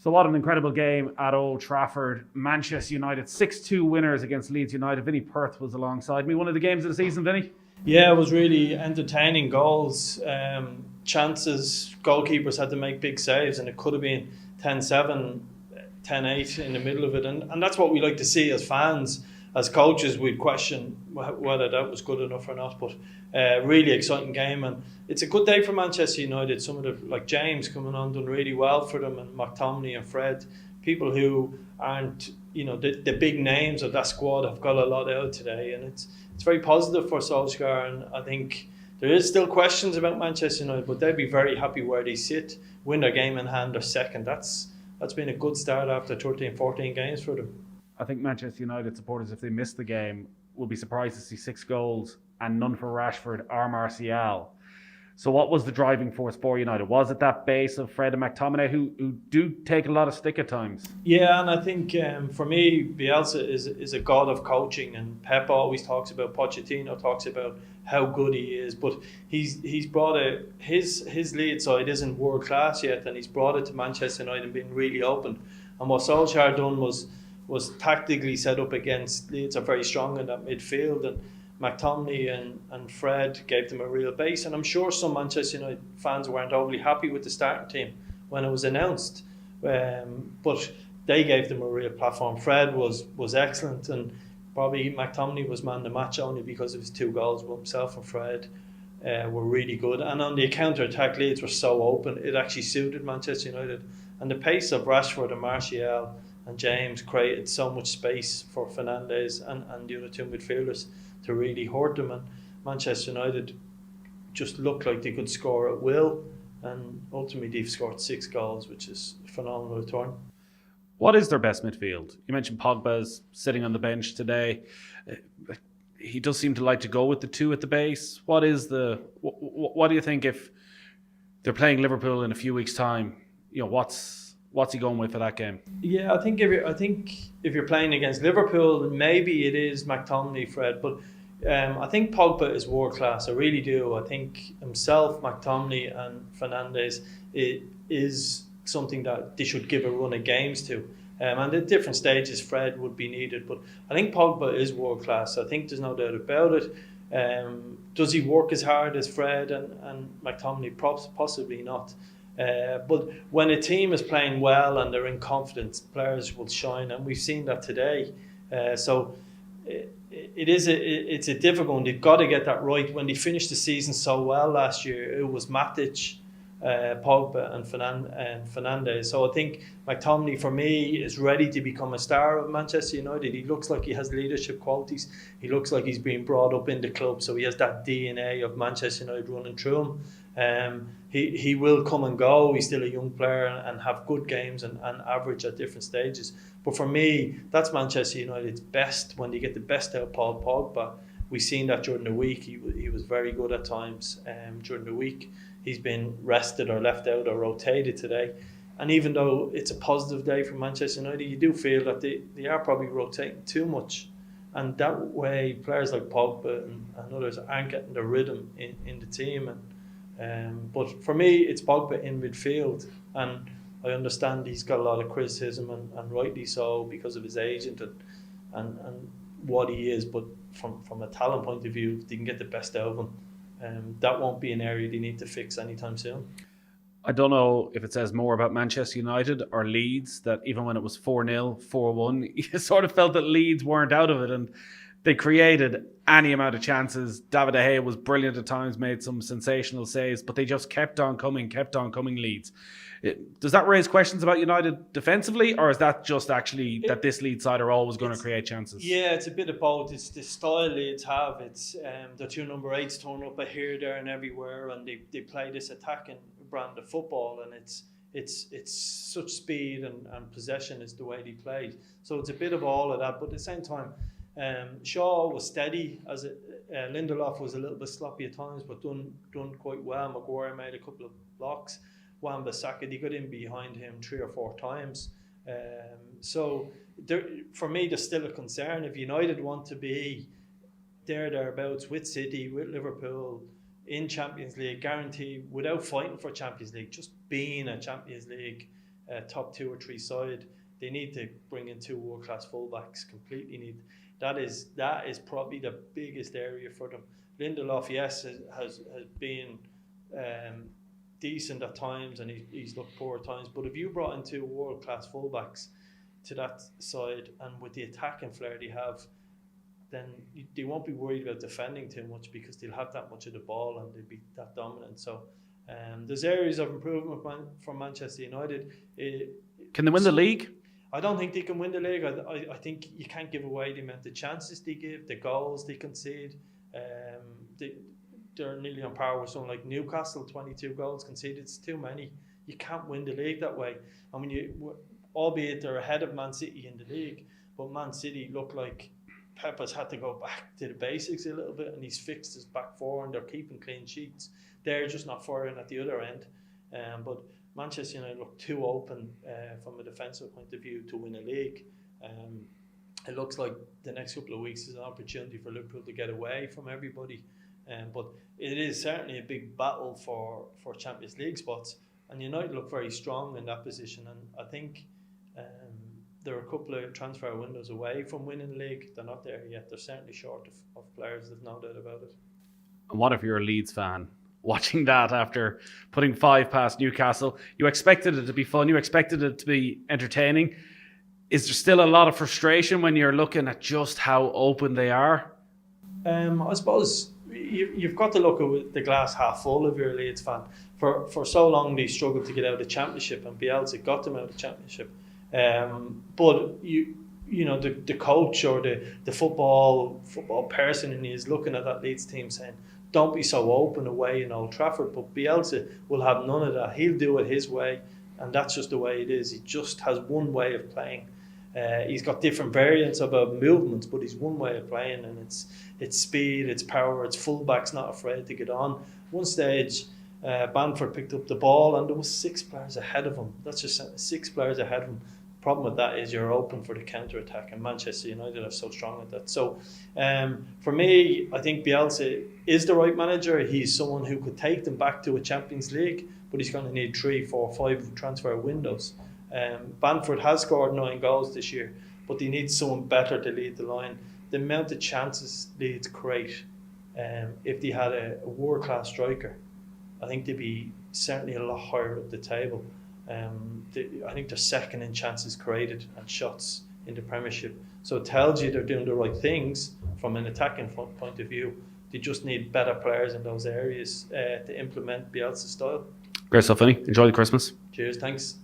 So what an incredible game at Old Trafford. Manchester United 6-2 winners against Leeds United. Vinny Perth was alongside me. One of the games of the season, Vinny? Yeah, it was really entertaining. Goals, chances, goalkeepers had to make big saves, and it could have been 10-7, 10-8 in the middle of it. And that's what we like to see as fans. As coaches, we'd question whether that was good enough or not. But really exciting game, and it's a good day for Manchester United. Some of the, like James coming on, done really well for them, and McTominay and Fred, people who aren't, the big names of that squad have got a lot out today, and it's very positive for Solskjaer. And I think there is still questions about Manchester United, but they'd be very happy where they sit, win their game in hand, or second. That's been a good start after 13, 14 games for them. I think Manchester United supporters, if they miss the game, will be surprised to see 6 goals and none for Rashford or Martial. So what was the driving force for United? Was it that base of Fred and McTominay who do take a lot of stick at times? Yeah, and I think for me, Bielsa is a god of coaching, and Pep always talks about, Pochettino talks about how good he is, but he's brought his Leeds side isn't world class yet, and he's brought it to Manchester United and been really open. And what Solskjaer done was tactically set up against Leeds are very strong in that midfield, and McTominay and Fred gave them a real base. And I'm sure some Manchester United fans weren't overly happy with the starting team when it was announced, but they gave them a real platform. Fred was excellent, and probably McTominay was man of the match only because of his 2 goals, but himself and Fred were really good. And on the counter-attack, Leeds were so open, it actually suited Manchester United. And the pace of Rashford and Martial and James created so much space for Fernandes and the other 2 midfielders to really hurt them. And Manchester United just looked like they could score at will, and ultimately they've scored 6 goals, which is a phenomenal return. What is their best midfield? You mentioned Pogba's sitting on the bench today. He does seem to like to go with the 2 at the base. What do you think if they're playing Liverpool in a few weeks' time? What's he going with for that game? Yeah, I think if you're playing against Liverpool, maybe it is McTominay, Fred, but I think Pogba is world class. I really do. I think himself, McTominay, and Fernandes is something that they should give a run of games to. And at different stages, Fred would be needed, but I think Pogba is world class. I think there's no doubt about it. Does he work as hard as Fred and McTominay? Possibly not. But when a team is playing well and they're in confidence, players will shine, and we've seen that today. So it's a difficult one. They've got to get that right. When they finished the season so well last year, it was Matic, Pogba and Fernandes. So I think McTominay, for me, is ready to become a star of Manchester United. He looks like he has leadership qualities. He looks like he's been brought up in the club, so he has that DNA of Manchester United running through him. He will come and go. He's still a young player and have good games and average at different stages. But for me, that's Manchester United's best, when they get the best out of Paul Pogba. We've seen that during the week. He was very good at times during the week. He's been rested or left out or rotated today. And even though it's a positive day for Manchester United, you do feel that they are probably rotating too much. And that way, players like Pogba and others aren't getting the rhythm in the team. But for me, it's Pogba in midfield. And I understand he's got a lot of criticism, and rightly so, because of his agent and what he is. But from a talent point of view, if they can get the best out of him, that won't be an area they need to fix anytime soon. I don't know if it says more about Manchester United or Leeds, that even when it was 4-0, 4-1, you sort of felt that Leeds weren't out of it, and they created any amount of chances. David De Gea was brilliant at times, made some sensational saves, but they just kept on coming, Leeds. Does that raise questions about United defensively, or is that just actually that this Leeds side are always going to create chances? Yeah, it's a bit of both. It's the style Leeds have. It's the 2 number 8s turn up here, there and everywhere, and they play this attacking brand of football, and it's such speed and possession is the way they play. So it's a bit of all of that, but at the same time, Shaw was steady. Lindelof was a little bit sloppy at times, but done quite well. Maguire made a couple of blocks. Wan-Bissaka, they got in behind him 3 or 4 times. So for me, there's still a concern. If United want to be thereabouts with City, with Liverpool, in Champions League, guaranteed, without fighting for Champions League, just being a Champions League top 2 or 3 side, they need to bring in 2 world-class fullbacks. Completely need. That is probably the biggest area for them. Lindelof, yes, has been decent at times, and he's looked poor at times. But if you brought in 2 world-class fullbacks to that side, and with the attacking flair they have, then they won't be worried about defending too much, because they'll have that much of the ball and they'll be that dominant. So there's areas of improvement for Manchester United. Can they win the league? I don't think they can win the league. I think you can't give away the amount of chances they give, the goals they concede. They're nearly on par with someone like Newcastle, 22 goals conceded. It's too many. You can't win the league that way. I mean, albeit they're ahead of Man City in the league, but Man City look like Pep has had to go back to the basics a little bit, and he's fixed his back four, and they're keeping clean sheets. They're just not firing at the other end. But Manchester United look too open from a defensive point of view to win a league. It looks like the next couple of weeks is an opportunity for Liverpool to get away from everybody. But it is certainly a big battle for Champions League spots, and United look very strong in that position. And I think there are a couple of transfer windows away from winning the league. They're not there yet. They're certainly short of players, there's no doubt about it. And what if you're a Leeds fan watching that after putting 5 past Newcastle? You expected it to be fun, you expected it to be entertaining. Is there still a lot of frustration when you're looking at just how open they are? I suppose you've got to look at the glass half full if you're a Leeds fan. For so long they struggled to get out of the Championship, and Bielsa got them out of the Championship. But you know the coach or the football person in you is looking at that Leeds team saying, don't be so open away in Old Trafford. But Bielsa will have none of that. He'll do it his way, and that's just the way it is. He just has one way of playing. He's got different variants of movements, but he's one way of playing, and it's speed, it's power, it's fullbacks not afraid to get on. One stage, Bamford picked up the ball and there was 6 players ahead of him. That's just 6 players ahead of him. Problem with that is you're open for the counter attack, and Manchester United are so strong at that. So for me, I think Bielsa is the right manager. He's someone who could take them back to a Champions League, but he's going to need 3, 4, 5 transfer windows. Bamford has scored 9 goals this year, but they need someone better to lead the line. The amount of chances Leeds create, if they had a world-class striker, I think they'd be certainly a lot higher up the table. I think they're second in chances created and shots in the Premiership. So it tells you they're doing the right things from an attacking point of view. They just need better players in those areas to implement Bielsa's style. Great stuff, Vinny. Enjoy the Christmas. Cheers, thanks.